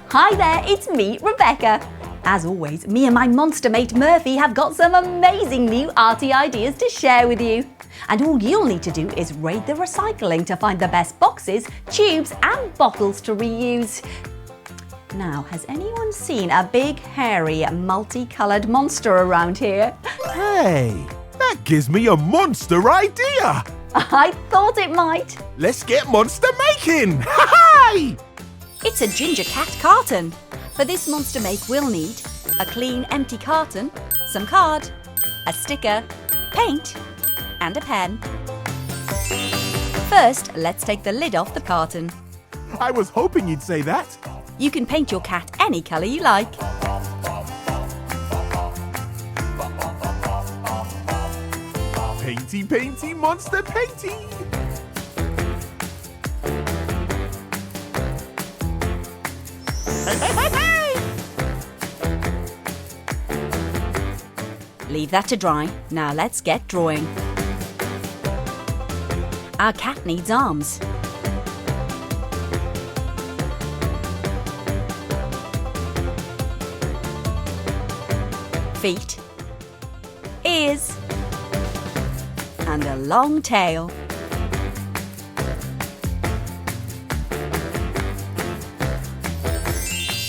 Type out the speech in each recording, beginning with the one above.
Hi there, it's me, Rebecca. As always, me and my monster mate Murphy have got some amazing new arty ideas to share with you. And all you'll need to do is raid the recycling to find the best boxes, tubes and bottles to reuse. Now, has anyone seen a big, hairy, multicoloured monster around here? Hey, that gives me a monster idea! I thought it might. Let's get monster making! Hi! It's a ginger cat carton. For this monster make, we'll need a clean, empty carton, some card, a sticker, paint, and a pen. First, let's take the lid off the carton. I was hoping you'd say that. You can paint your cat any colour you like. Painty, painty, monster painty! Hey, hey, hey, hey! Leave that to dry. Now let's get drawing. Our cat needs arms. Feet, ears, and a long tail.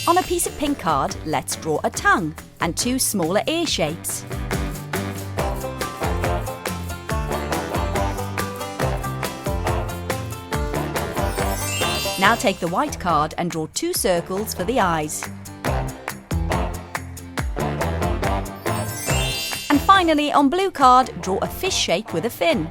On a piece of pink card, let's draw a tongue and two smaller ear shapes. Now take the white card and draw two circles for the eyes. And finally, on blue card, draw a fish shape with a fin.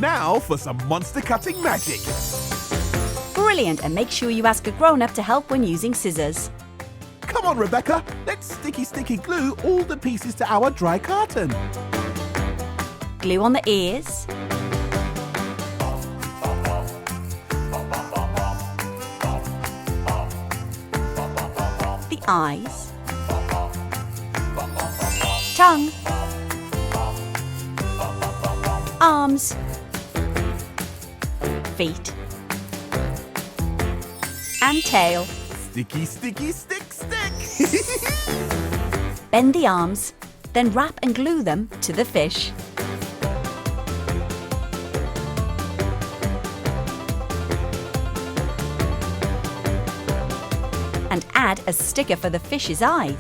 Now for some monster cutting magic! Brilliant, and make sure you ask a grown-up to help when using scissors. Come on, Rebecca, let's sticky glue all the pieces to our dry carton. Glue on the ears, the eyes, tongue, arms, feet, and tail. Sticky, sticky, stick! Bend the arms, then wrap and glue them to the fish. And add a sticker for the fish's eye.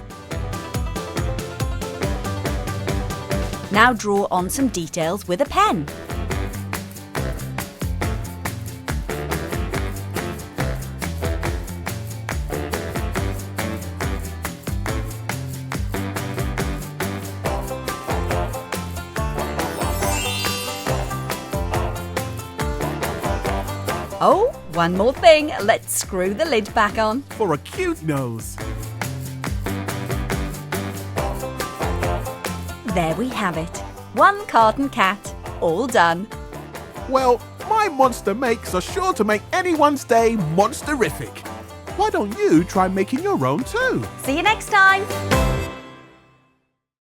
Now draw on some details with a pen. Oh, one more thing. Let's screw the lid back on. For a cute nose. There we have it. One carton cat, all done. Well, my monster makes are sure to make anyone's day monsterific. Why don't you try making your own too? See you next time.